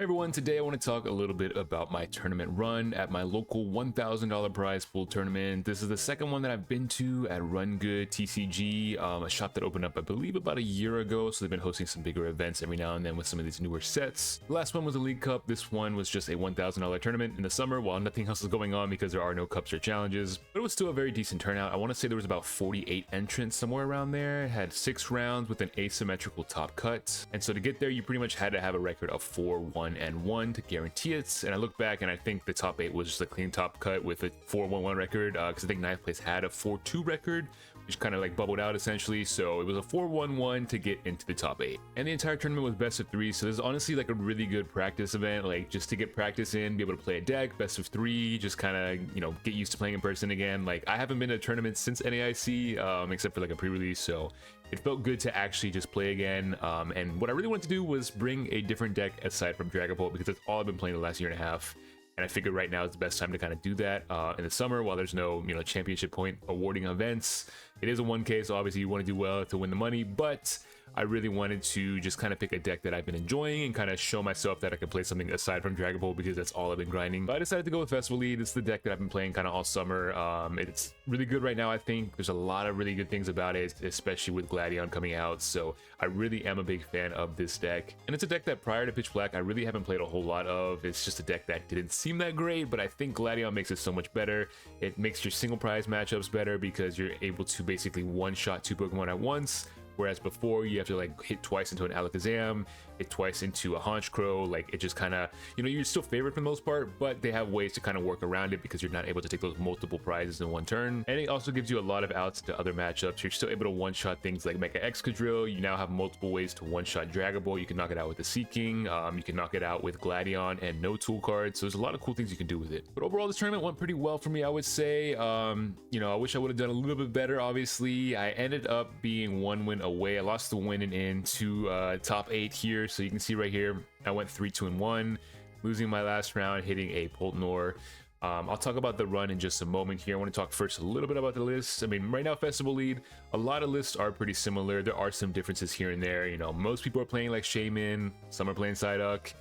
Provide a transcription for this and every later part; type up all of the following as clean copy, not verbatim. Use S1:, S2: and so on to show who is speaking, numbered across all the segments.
S1: Hey everyone, today I want to talk a little bit about my tournament run at my local $1,000 prize pool tournament. This is the second one that I've been to at Run Good TCG, a shop that opened up I believe about a year ago, so they've been hosting some bigger events every now and then with some of these newer sets. The last one was a League Cup. This one was just a $1,000 tournament in the summer while nothing else is going on because there are no cups or challenges, but it was still a very decent turnout. I want to say there was about 48 entrants, somewhere around there. It had 6 rounds with an asymmetrical top cut, and so to get there you pretty much had to have a record of 4-1 and 1 to guarantee it. And I look back and I think the top 8 was just a clean top cut with a 4-1-1 record, because I think 9th place had a 4-2 record, which kind of like bubbled out essentially. So it was a 4-1-1 to get into the top 8, and the entire tournament was best of 3. So this is honestly like a really good practice event, like just to get practice in, be able to play a deck best of 3, just kind of, you know, get used to playing in person again. Like I haven't been to a tournament since NAIC, except for like a pre-release, so it felt good to actually just play again. And what I really wanted to do was bring a different deck aside from Dragapult, because that's all I've been playing the last year and a half. And I figured right now is the best time to kind of do that in the summer while there's no, you know, championship point awarding events. It is a 1K, so obviously you want to do well to win the money, but I really wanted to just kind of pick a deck that I've been enjoying and kind of show myself that I can play something aside from Dragapult, because that's all I've been grinding. But I decided to go with Festival Lead. It's the deck that I've been playing kind of all summer. It's really good right now. I think there's a lot of really good things about it, especially with Gladion coming out. So I really am a big fan of this deck. And it's a deck that prior to Pitch Black, I really haven't played a whole lot of. It's just a deck that didn't seem that great, but I think Gladion makes it so much better. It makes your single prize matchups better because you're able to basically one-shot 2 Pokemon at once. Whereas before you have to like hit twice into an Alakazam, hit twice into a Honchkrow. Like it just kind of, you know, you're still favored for the most part, but they have ways to kind of work around it because you're not able to take those multiple prizes in one turn. And it also gives you a lot of outs to other matchups. You're still able to one-shot things like Mega Excadrill. You now have multiple ways to one-shot Dragapult. You can knock it out with the Seaking. You can knock it out with Gladion and no tool cards. So there's a lot of cool things you can do with it. But overall, this tournament went pretty well for me, I would say. You know, I wish I would have done a little bit better. Obviously, I ended up being 1 win away. I lost the win and into top 8 here, so you can see right here I went 3-2-1, losing my last round, hitting a Poltnor. I'll talk about the run in just a moment here. I want to talk first a little bit about the list. I mean, right now Festival Lead, a lot of lists are pretty similar. There are some differences here and there. You know, most people are playing like Shaman, some are playing Psyduck,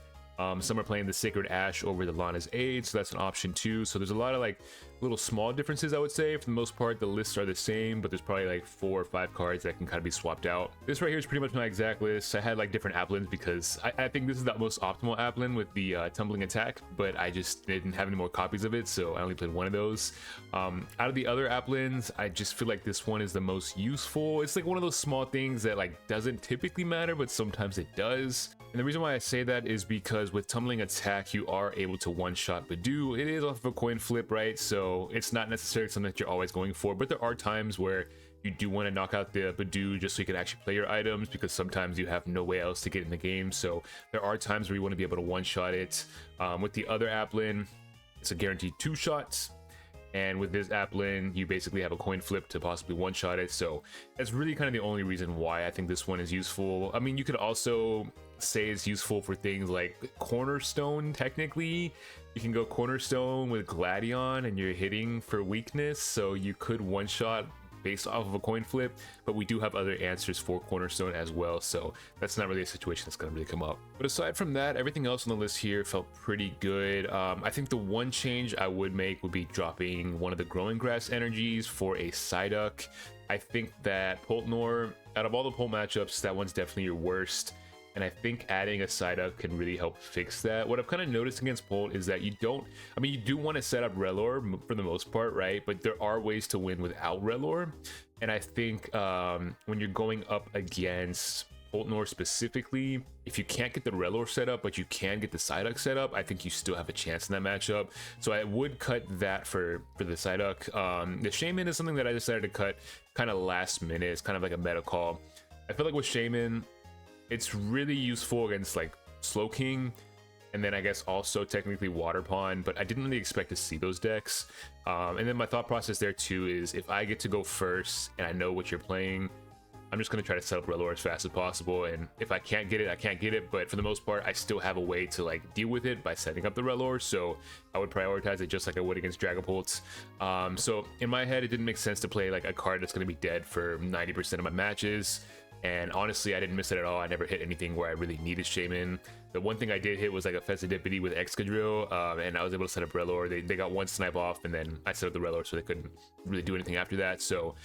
S1: some are playing the Sacred Ash over the Lana's Aid, so that's an option too. So there's a lot of like little small differences, I would say. For the most part, the lists are the same, but there's probably like 4 or 5 cards that can kind of be swapped out. This right here is pretty much my exact list. I had like different Applins because I think this is the most optimal Applin with the tumbling attack, but I just didn't have any more copies of it, so I only played one of those. Out of the other Applins, I just feel like this one is the most useful. It's like one of those small things that like doesn't typically matter, but sometimes it does. And the reason why I say that is because with tumbling attack, you are able to one-shot Badoo. It is off of a coin flip, right? So it's not necessarily something that you're always going for, but there are times where you do want to knock out the Badoo just so you can actually play your items, because sometimes you have no way else to get in the game. So there are times where you want to be able to one-shot it. With the other Applin, it's a guaranteed 2 shots. And with this Applin, you basically have a coin flip to possibly one-shot it. So that's really kind of the only reason why I think this one is useful. I mean, you could also say it's useful for things like Cornerstone. Technically, you can go Cornerstone with Gladion and you're hitting for weakness, so you could one-shot based off of a coin flip, but we do have other answers for Cornerstone as well, so that's not really a situation that's going to really come up. But aside from that, everything else on the list here felt pretty good. I think the one change I would make would be dropping one of the Growing Grass energies for a Psyduck. I think that Poltnor, out of all the Polt matchups, that one's definitely your worst. And I think adding a Psyduck can really help fix that. What I've kind of noticed against Polt is that you do want to set up Rellor for the most part, right? But there are ways to win without Rellor. And I think when you're going up against Poltnor specifically, if you can't get the Rellor set up, but you can get the Psyduck set up, I think you still have a chance in that matchup. So I would cut that for the Psyduck. The Shaman is something that I decided to cut kind of last minute. It's kind of like a meta call. I feel like with Shaman, it's really useful against like Slowking, and then I guess also technically Water Pond, but I didn't really expect to see those decks. And then my thought process there too is if I get to go first and I know what you're playing, I'm just going to try to set up Rellor as fast as possible, and if I can't get it, I can't get it, but for the most part, I still have a way to like deal with it by setting up the Rellor, so I would prioritize it just like I would against Dragapult. So in my head, it didn't make sense to play like a card that's going to be dead for 90% of my matches. And honestly, I didn't miss it at all. I never hit anything where I really needed Shaman. The one thing I did hit was like a Festivity with Excadrill, and I was able to set up Rellor. They got one snipe off, and then I set up the Rellor, so they couldn't really do anything after that. So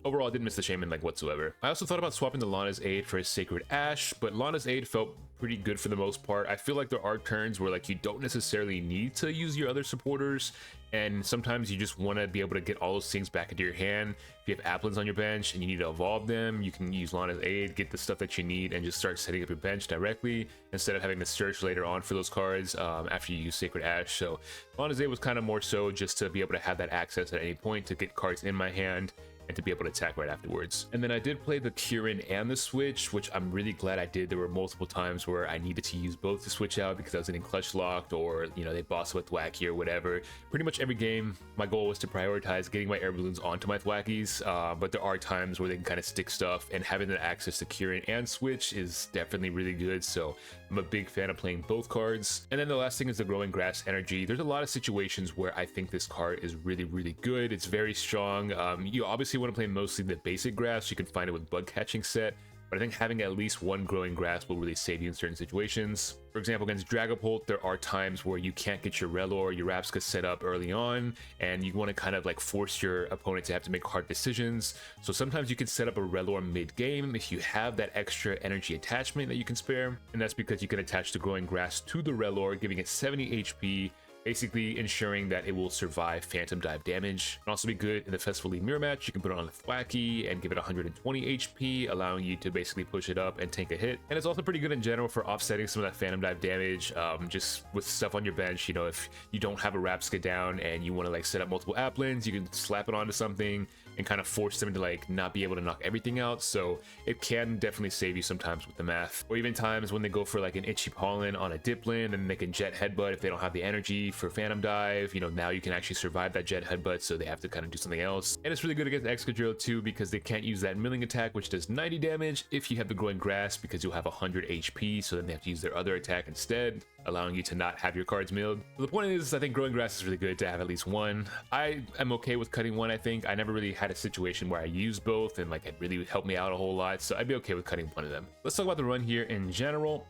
S1: overall, I didn't miss the Shaman like whatsoever. I also thought about swapping the Lana's Aid for a Sacred Ash, but Lana's Aid felt pretty good for the most part. I feel like there are turns where like you don't necessarily need to use your other supporters, and sometimes you just want to be able to get all those things back into your hand. If you have Applins on your bench and you need to evolve them, you can use Lana's Aid, get the stuff that you need, and just start setting up your bench directly instead of having to search later on for those cards after you use Sacred Ash. So Lana's Aid was kind of more so just to be able to have that access at any point to get cards in my hand and to be able to attack right afterwards. And then I did play the Kieran and the Switch, which I'm really glad I did. There were multiple times where I needed to use both to switch out because I was getting clutch locked, or you know, they boss with Thwackey or whatever. Pretty much every game my goal was to prioritize getting my air balloons onto my Thwackeys, but there are times where they can kind of stick stuff, and having the access to Kieran and Switch is definitely really good. So I'm a big fan of playing both cards. And then the last thing is the growing Grass Energy. There's a lot of situations where I think this card is really good. It's very strong. You obviously want to play mostly the basic grass. You can find it with Bug Catching Set, but I think having at least one growing grass will really save you in certain situations. For example, against Dragapult, there are times where you can't get your Rellor or your Rabsca set up early on, and you want to kind of like force your opponent to have to make hard decisions. So sometimes you can set up a Rellor mid-game if you have that extra energy attachment that you can spare, and that's because you can attach the growing grass to the Rellor, giving it 70 HP, basically ensuring that it will survive Phantom Dive damage. Can also be good in the Festival League Mirror match. You can put it on a Thwackey and give it 120 HP, allowing you to basically push it up and tank a hit. And it's also pretty good in general for offsetting some of that Phantom Dive damage, just with stuff on your bench. You know, if you don't have a Rabsca down and you want to like set up multiple Applins, you can slap it onto something and kind of force them to like not be able to knock everything out. So it can definitely save you sometimes with the math, or even times when they go for like an Itchy Pollen on a Dipplin and they can Jet Headbutt if they don't have the energy for Phantom Dive. You know, now you can actually survive that Jet Headbutt, so they have to kind of do something else. And it's really good against Excadrill too, because they can't use that milling attack, which does 90 damage if you have the growing grass, because you'll have 100 HP, so then they have to use their other attack instead, allowing you to not have your cards milled. So the point is, I think growing grass is really good to have at least one. I am okay with cutting one. I think I never really had a situation where I used both and like it really helped me out a whole lot, so I'd be okay with cutting one of them. Let's talk about the run here in general,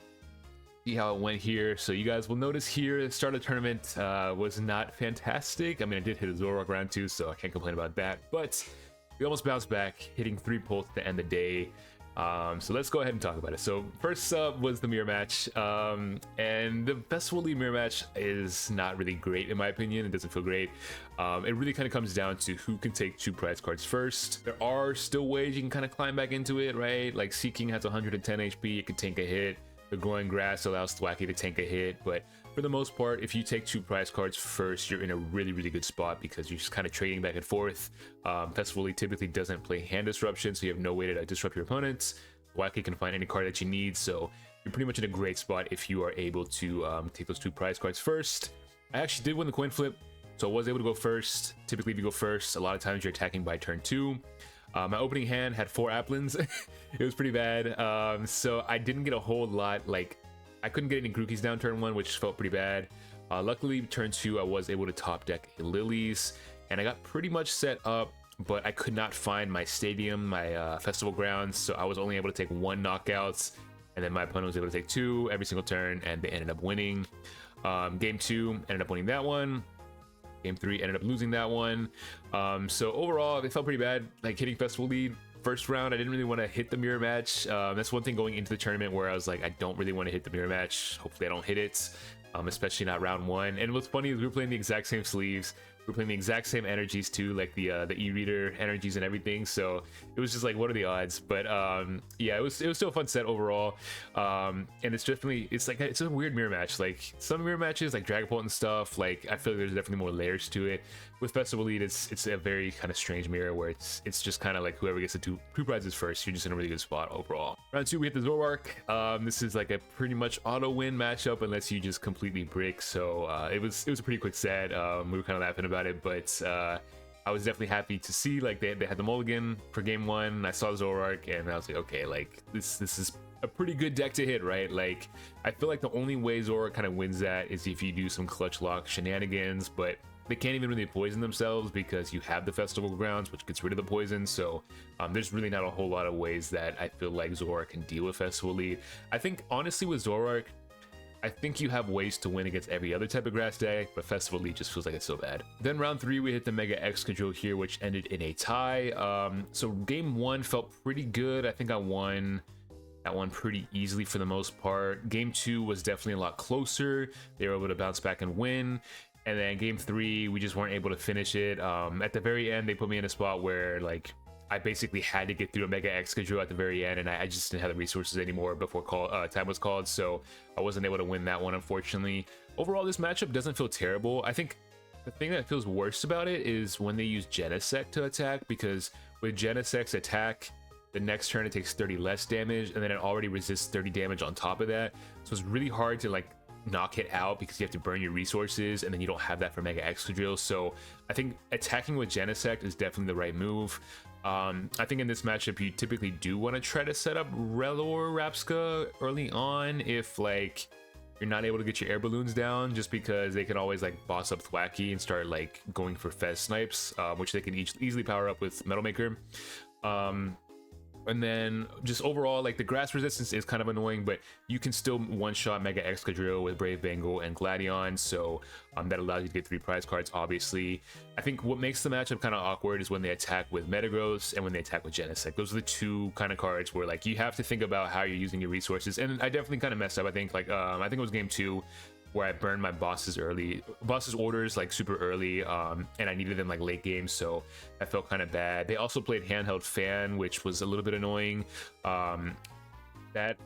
S1: see how it went here. So you guys will notice here the start of the tournament was not fantastic. I mean, I did hit a Zoroark round 2, so I can't complain about that, but we almost bounced back, hitting 3 pulls to end the day. So let's go ahead and talk about it. So first up was the mirror match, and the Festival League mirror match is not really great in my opinion. It doesn't feel great. It really kind of comes down to who can take 2 prize cards first. There are still ways you can kind of climb back into it, right? Like Seaking has 110 HP, it can tank a hit. The growing grass allows Thwackey to tank a hit, but for the most part, if you take 2 prize cards first, you're in a really good spot because you're just kind of trading back and forth. Festival League typically doesn't play hand disruption, so you have no way to disrupt your opponents. Thwackey can find any card that you need, so you're pretty much in a great spot if you are able to take those 2 prize cards first. I actually did win the coin flip, so I was able to go first. Typically, if you go first, a lot of times you're attacking by turn 2. My opening hand had 4 Applins. It was pretty bad, so I didn't get a whole lot. Like, I couldn't get any Grookeys down turn 1, which felt pretty bad. Luckily, turn 2, I was able to top deck a Lillies, and I got pretty much set up, but I could not find my stadium, my Festival Grounds, so I was only able to take 1 knockouts, and then my opponent was able to take 2 every single turn, and they ended up winning. Game 2, ended up winning that one. Game 3 ended up losing that one. So overall, it felt pretty bad, like hitting Festival Lead. First round, I didn't really want to hit the mirror match. That's one thing going into the tournament where I was like, I don't really want to hit the mirror match. Hopefully I don't hit it, especially not round 1. And what's funny is we were playing the exact same sleeves. We were playing the exact same energies too, like the e-reader energies and everything. So it was just like, what are the odds? But yeah, it was still a fun set overall. And it's definitely, it's a weird mirror match. Like some mirror matches, like Dragapult and stuff, like I feel like there's definitely more layers to it. With Festival Lead, it's a very kind of strange mirror where it's just kind of like whoever gets the two prizes first, you're just in a really good spot overall. Round 2, we hit the Zoroark. This is like a pretty much auto win matchup unless you just completely brick. So it was a pretty quick set. We were kind of laughing about it, but I was definitely happy to see like they had the mulligan for game 1. I saw Zoroark and I was like, okay, like this is a pretty good deck to hit, right? Like I feel like the only way Zoroark kind of wins that is if you do some clutch lock shenanigans, but they can't even really poison themselves because you have the Festival Grounds, which gets rid of the poison. So there's really not a whole lot of ways that I feel like Zoroark can deal with Festival Lead. I think honestly with Zoroark, I think you have ways to win against every other type of grass deck, but Festival League just feels like it's so bad. Then round 3, we hit the Mega X control here, which ended in a tie. So game 1 felt pretty good. I think I won that one pretty easily for the most part. Game 2 was definitely a lot closer. They were able to bounce back and win. And then game 3, we just weren't able to finish it. At the very end, they put me in a spot where like I basically had to get through a Mega X control at the very end, and I just didn't have the resources anymore before time was called, so I wasn't able to win that one, unfortunately. Overall, this matchup doesn't feel terrible. I think the thing that feels worse about it is when they use Genesect to attack, because with Genesect's attack, the next turn it takes 30 less damage, and then it already resists 30 damage on top of that, so it's really hard to like knock it out because you have to burn your resources, and then you don't have that for Mega Excadrill. So I think attacking with Genesect is definitely the right move. I think in this matchup you typically do want to try to set up Rellor Rabsca early on if like you're not able to get your air balloons down, just because they can always like boss up Thwackey and start like going for Fez snipes, which they can easily power up with Metal Maker. And then just overall, like the grass resistance is kind of annoying, but you can still one-shot Mega Excadrill with Brave Bangle and Gladion, so that allows you to get 3 prize cards, obviously. I think what makes the matchup kind of awkward is when they attack with Metagross and when they attack with Genesect. Those are the 2 kind of cards where like you have to think about how you're using your resources, and I definitely kind of messed up. I think like I think it was game 2 where I burned my boss's orders like super early, and I needed them like late game, so that felt kind of bad. They also played Handheld Fan, which was a little bit annoying. That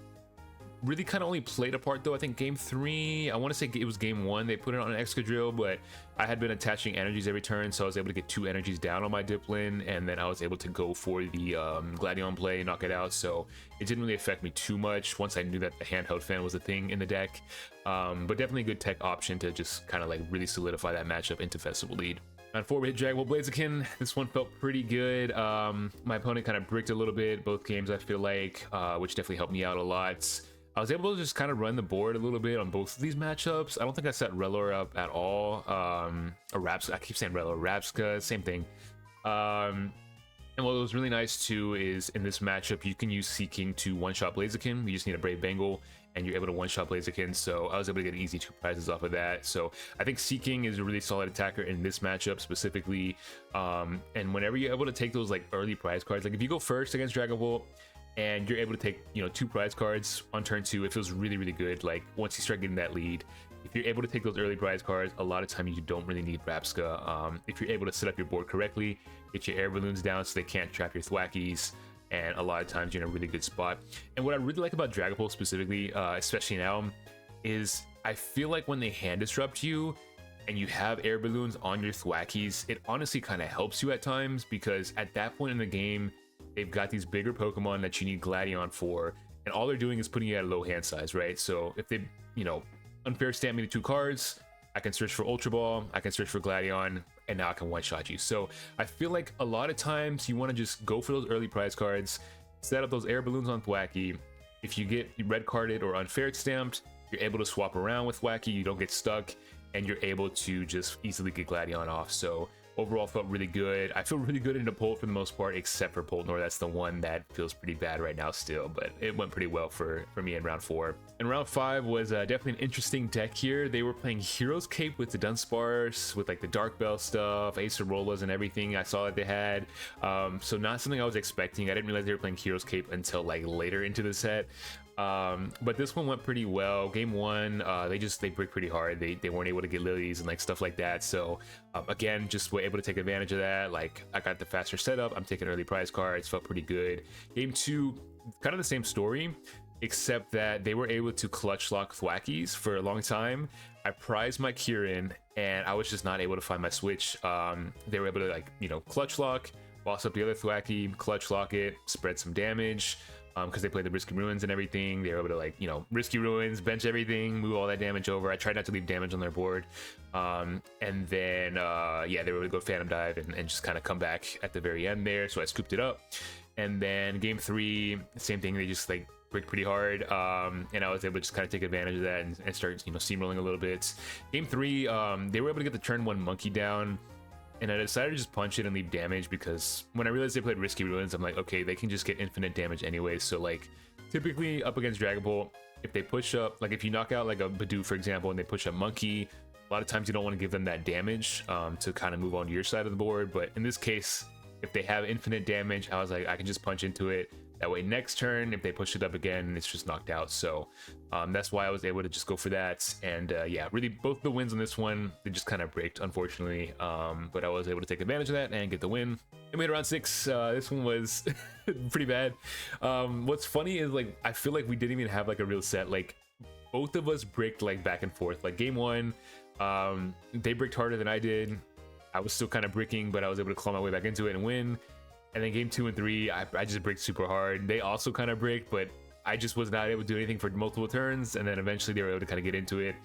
S1: really kind of only played a part though. I think game 3, I want to say it was game 1, they put it on an Excadrill, but I had been attaching energies every turn, so I was able to get 2 energies down on my Dipplin, and then I was able to go for the Gladion play, knock it out, so it didn't really affect me too much once I knew that the Handheld Fan was a thing in the deck. But definitely a good tech option to just kind of like really solidify that matchup into Festival lead. On 4, we hit Dragon Ball Blaziken. This one felt pretty good. My opponent kind of bricked a little bit both games, I feel like, which definitely helped me out a lot. I was able to just kind of run the board a little bit on both of these matchups. I don't think I set Rellor up at all. Or Rabsca, I keep saying Rellor, Rabsca, same thing. And what was really nice too is in this matchup, you can use Seaking to one-shot Blaziken. You just need a Brave Bangle, and you're able to one-shot Blaziken, so I was able to get an easy 2 prizes off of that. So I think Seaking is a really solid attacker in this matchup specifically. And whenever you're able to take those like early prize cards, like if you go first against Dragon Ball, and you're able to take, you know, 2 prize cards on turn 2, it feels really, really good. Like once you start getting that lead, if you're able to take those early prize cards, a lot of time you don't really need Rabsca. If you're able to set up your board correctly, get your air balloons down so they can't trap your Thwackeys, and a lot of times you're in a really good spot. And what I really like about Dragon Ball specifically, especially now, is I feel like when they hand disrupt you and you have air balloons on your Thwackeys, it honestly kind of helps you at times, because at that point in the game, they've got these bigger Pokemon that you need Gladion for, and all they're doing is putting you at a low hand size, right? So if they, you know, unfair stamp me to 2 cards, I can search for Ultra Ball, I can search for Gladion, and now I can one-shot you. So I feel like a lot of times you want to just go for those early prize cards, set up those air balloons on Thwackey. If you get red carded or unfair stamped, you're able to swap around with Thwackey, you don't get stuck, and you're able to just easily get Gladion off. So overall felt really good. I feel really good into Polt for the most part, except for Poltnor. That's the one that feels pretty bad right now still, but it went pretty well for me in round 4. And round 5 was definitely an interesting deck here. They were playing Hero's Cape with the Dunsparce, with like the Dark Bell stuff, Acerolas and everything I saw that they had. So not something I was expecting. I didn't realize they were playing Hero's Cape until like later into the set. But this one went pretty well. Game 1, they bricked pretty hard. They weren't able to get Lilies and like stuff like that. So again, just were able to take advantage of that. Like I got the faster setup. I'm taking early prize cards. Felt pretty good. Game 2, kind of the same story, except that they were able to clutch lock Thwackeys for a long time. I prized my Kieran, and I was just not able to find my Switch. They were able to like, you know, clutch lock, boss up the other Thwackey, clutch lock it, spread some damage. Because they played the Risky Ruins and everything, they were able to like, you know, Risky Ruins, bench everything, move all that damage over. I tried not to leave damage on their board, and then yeah, they were able to go Phantom Dive and just kind of come back at the very end there, so I scooped it up. And then game 3, same thing, they just like bricked pretty hard, and I was able to just kind of take advantage of that and start, you know, steamrolling a little bit. Game 3, they were able to get the turn 1 monkey down, and I decided to just punch it and leave damage, because when I realized they played Risky Ruins, I'm like, okay, they can just get infinite damage anyway. So like typically up against Dragon Ball, if they push up, like if you knock out like a Badoo, for example, and they push up Monkey, a lot of times you don't want to give them that damage to kind of move on to your side of the board. But in this case, if they have infinite damage, I was like, I can just punch into it. That way next turn, if they push it up again, it's just knocked out. So that's why I was able to just go for that. And yeah, really both the wins on this one, they just kind of braked, unfortunately. But I was able to take advantage of that and get the win. I made around 6. This one was pretty bad. What's funny is like, I feel like we didn't even have like a real set. Like both of us bricked like back and forth. Like game 1, they bricked harder than I did. I was still kind of bricking, but I was able to claw my way back into it and win. And then game 2 and 3, I just bricked super hard. They also kind of bricked, but I just was not able to do anything for multiple turns. And then eventually they were able to kind of get into it.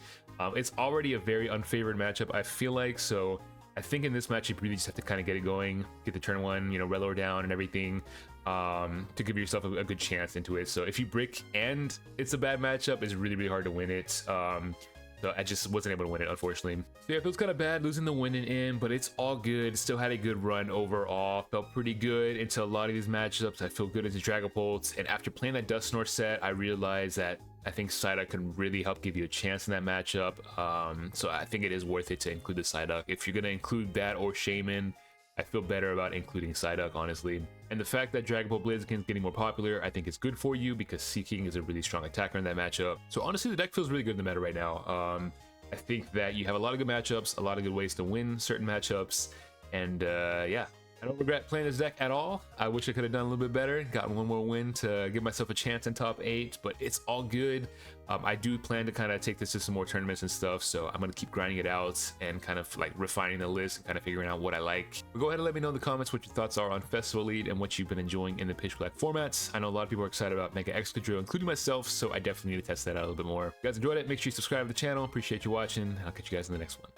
S1: It's already a very unfavored matchup, I feel like. So I think in this match, you really just have to kind of get it going, get the turn 1, you know, Rellor down and everything, to give yourself a good chance into it. So if you brick and it's a bad matchup, it's really, really hard to win it. So I just wasn't able to win it, unfortunately. So yeah, it feels kind of bad losing the win and in, but it's all good. Still had a good run overall. Felt pretty good into a lot of these matchups. I feel good into Dragapult. And after playing that Dusknoir set, I realized that I think Psyduck can really help give you a chance in that matchup. So I think it is worth it to include the Psyduck. If you're going to include that or Shaman, I feel better about including Psyduck, honestly. And the fact that Dragapult Blaziken is getting more popular, I think is good for you because Seaking is a really strong attacker in that matchup. So honestly, the deck feels really good in the meta right now. I think that you have a lot of good matchups, a lot of good ways to win certain matchups, and yeah. I don't regret playing this deck at all. I wish I could have done a little bit better, gotten one more win to give myself a chance in top 8, but it's all good. I do plan to kind of take this to some more tournaments and stuff, so I'm going to keep grinding it out and kind of like refining the list and kind of figuring out what I like. But go ahead and let me know in the comments what your thoughts are on Festival Elite and what you've been enjoying in the Pitch Black formats. I know a lot of people are excited about Mega Excadrill, including myself, so I definitely need to test that out a little bit more. If you guys enjoyed it, make sure you subscribe to the channel. Appreciate you watching, and I'll catch you guys in the next one.